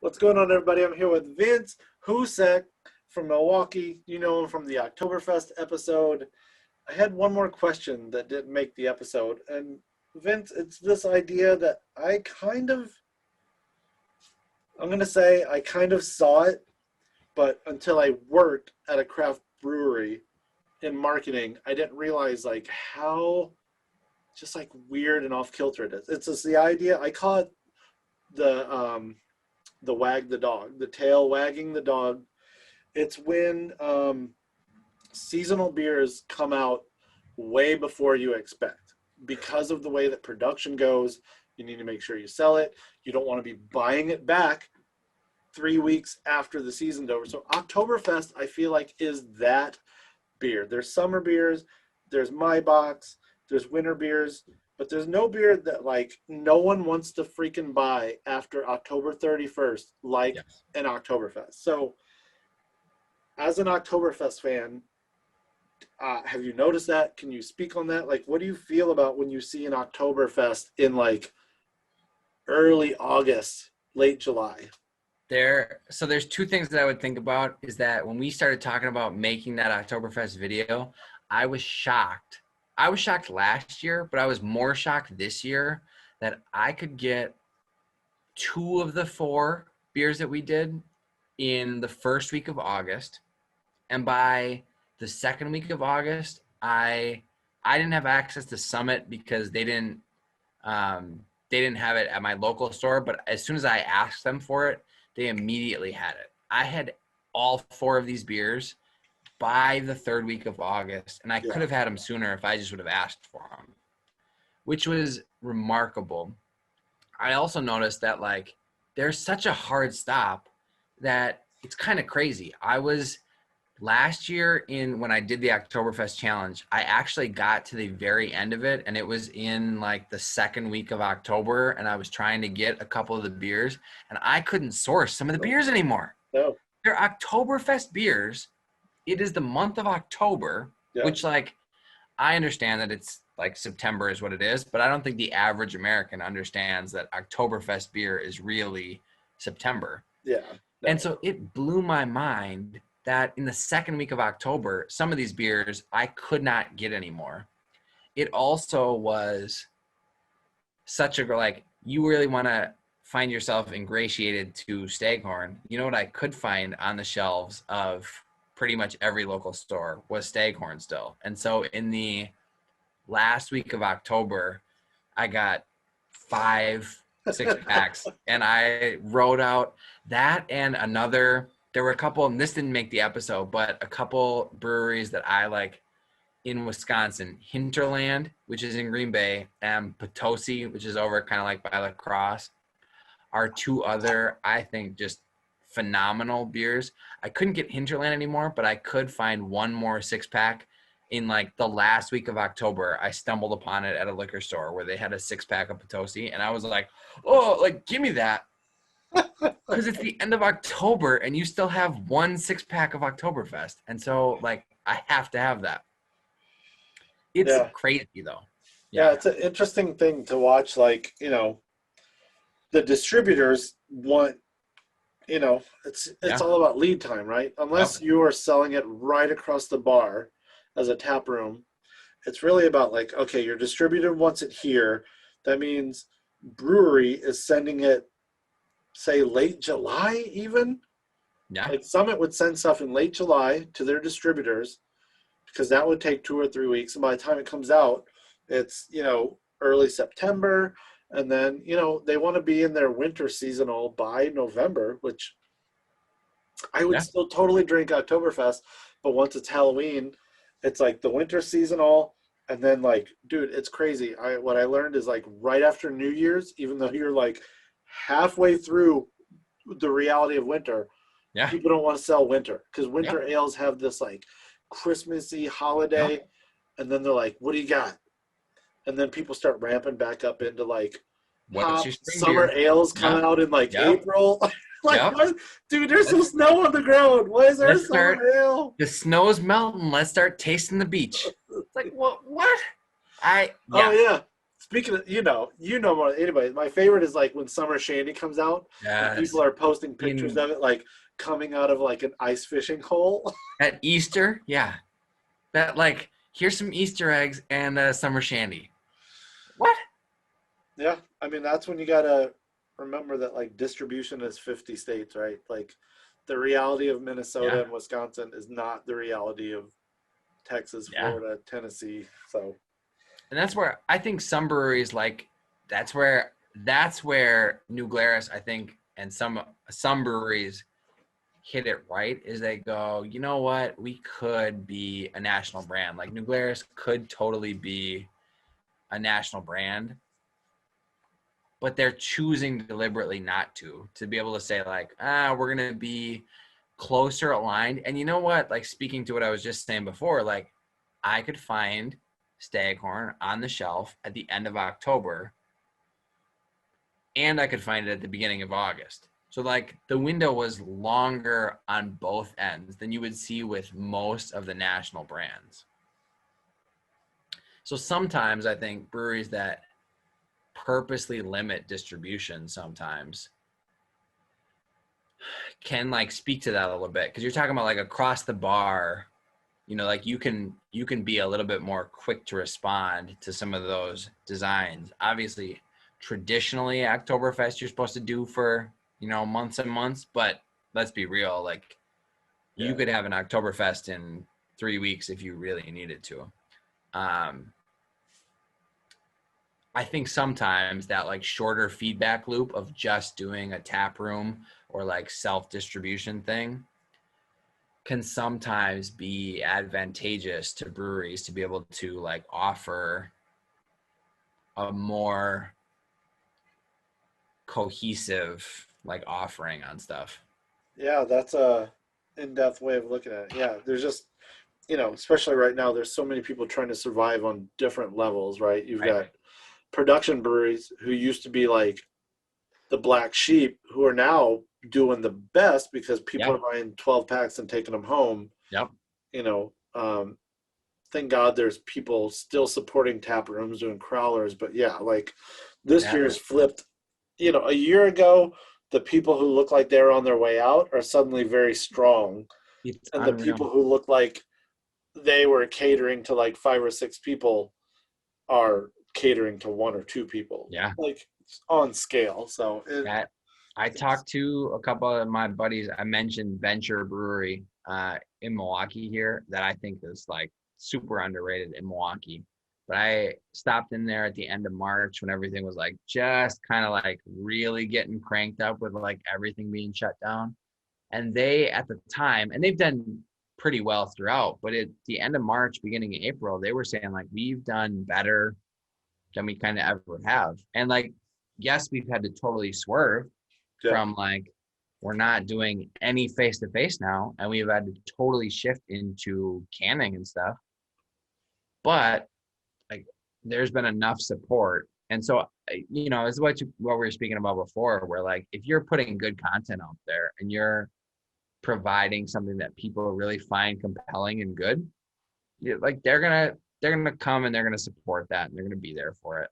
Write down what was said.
What's going on, everybody? I'm here with Vince Hucek from Milwaukee. You know him from the Oktoberfest episode. I had one more question that didn't make the episode. And Vince, it's this idea that I'm going to say I kind of saw it, but until I worked at a craft brewery in marketing, I didn't realize like how just like weird and off kilter it is. It's just the idea. I call it the wag the dog, the tail wagging the dog. It's when seasonal beers come out way before you expect. Because of the way that production goes, you need to make sure you sell it. You don't want to be buying it back 3 weeks after the season's over. So Oktoberfest, I feel like, is that beer. There's summer beers, there's Maibach's, there's winter beers, but there's no beer that like no one wants to freaking buy after October 31st, like an Oktoberfest. So as an Oktoberfest fan, have you noticed that? Can you speak on that? Like, what do you feel about when you see an Oktoberfest in like early August, late July? So there's two things that I would think about is that when we started talking about making that Oktoberfest video, I was shocked. I was shocked last year, but I was more shocked this year that I could get 2 of the 4 beers that we did in the first week of August. And by the second week of August, I didn't have access to Summit because they didn't have it at my local store. But as soon as I asked them for it, they immediately had it. I had all 4 of these beers by the 3rd week of August, and I could have had them sooner if I just would have asked for them, which was remarkable. I also noticed that like there's such a hard stop that it's kind of crazy. I was last year when I did the Oktoberfest challenge, I actually got to the very end of it, and it was in like the 2nd week of October, and I was trying to get a couple of the beers, and I couldn't source some of the beers anymore. No. They're Oktoberfest beers. It is the month of October, which like I understand that it's like September is what it is, but I don't think the average American understands that Oktoberfest beer is really September. Yeah. No. And so it blew my mind that in the 2nd week of October, some of these beers I could not get anymore. It also was such a, like, you really want to find yourself ingratiated to Staghorn. You know what I could find on the shelves of pretty much every local store was Staghorn still. And so in the last week of October, I got 5 6-packs and I wrote out that and another. There were a couple, and this didn't make the episode, but a couple breweries that I like in Wisconsin, Hinterland, which is in Green Bay, and Potosi, which is over kind of like by La Crosse, are 2 other, I think, just phenomenal beers. I couldn't get Hinterland anymore, but I could find one more 6-pack in like the last week of October. I stumbled upon it at a liquor store where they had a 6-pack of Potosi, and I was like, oh, like, give me that. Because it's the end of October and you still have 1 6-pack of Oktoberfest. And so like I have to have that. It's crazy though. Yeah, it's an interesting thing to watch. Like, you know, the distributors want, you know, it's all about lead time, right? Unless you are selling it right across the bar as a tap room, it's really about like, okay, your distributor wants it here. That means brewery is sending it, say, late July even. Yeah. Like Summit would send stuff in late July to their distributors because that would take 2 or 3 weeks. And by the time it comes out, it's, you know, early September. And then, you know, they want to be in their winter seasonal by November, which I would still totally drink Oktoberfest. But once it's Halloween, it's like the winter seasonal. And then like, dude, it's crazy. What I learned is like right after New Year's, even though you're like halfway through the reality of winter, people don't want to sell winter because winter ales have this like Christmassy holiday. And then they're like, what do you got? And then people start ramping back up into like summer ales come out in like April. Like, what? Dude, there's some snow on the ground. Why is there a summer ale? The snow's melting. Let's start tasting the beach. It's like, what? Oh, yeah. Speaking of, more than anybody. My favorite is like when Summer Shandy comes out and people Yes. are posting pictures In of it, like coming out of like an ice fishing hole. at Easter, yeah. That like here's some Easter eggs and summer shandy. What? Yeah, I mean that's when you gotta remember that like distribution is 50 states, right? Like the reality of Minnesota Yeah. and Wisconsin is not the reality of Texas, Yeah. Florida, Tennessee. So And that's where I think some breweries like that's where New Glarus, I think, and some breweries hit it right is they go, you know what, we could be a national brand. Like New Glarus could totally be a national brand, but they're choosing deliberately not to be able to say like, we're gonna be closer aligned. And you know what? Like speaking to what I was just saying before, like I could find Staghorn on the shelf at the end of October, and I could find it at the beginning of August. So like the window was longer on both ends than you would see with most of the national brands. So sometimes I think breweries that purposely limit distribution sometimes can like speak to that a little bit, because you're talking about like across the bar, like you can be a little bit more quick to respond to some of those designs. Obviously traditionally Oktoberfest you're supposed to do for months and months, but let's be real, like you yeah, could have an Oktoberfest in 3 weeks if you really needed to. um I think sometimes that like shorter feedback loop of just doing a tap room or like self distribution thing can sometimes be advantageous to breweries to be able to like offer a more cohesive like offering on stuff. yeah, that's a in-depth way of looking at it. Yeah, there's just especially right now, there's so many people trying to survive on different levels, right? You've Right. got production breweries who used to be like the black sheep who are now doing the best because people Yeah. are buying 12 packs and taking them home. Yep. You know, thank God there's people still supporting tap rooms doing crowlers. But yeah, like this Yeah. year's flipped. A year ago, the people who look like they're on their way out are suddenly very strong. It's And the unreal. people who look like they were catering to like 5 or 6 people are catering to 1 or 2 people, Yeah. like on scale. So That I talked to a couple of my buddies. I mentioned Venture Brewery in Milwaukee here that I think is like super underrated in Milwaukee. But I stopped in there at the end of March when everything was like just kind of like really getting cranked up with like everything being shut down. And they at the time, and they've done pretty well throughout, but at the end of March, beginning of April, they were saying like we've done better than we kind of ever have. And like, yes, we've had to totally swerve yeah, from like, we're not doing any face to face now, and we've had to totally shift into canning and stuff. But like, there's been enough support. And so, it's what we were speaking about before, where like, if you're putting good content out there and you're providing something that people really find compelling and good, like they're gonna come and they're gonna support that and they're gonna be there for it.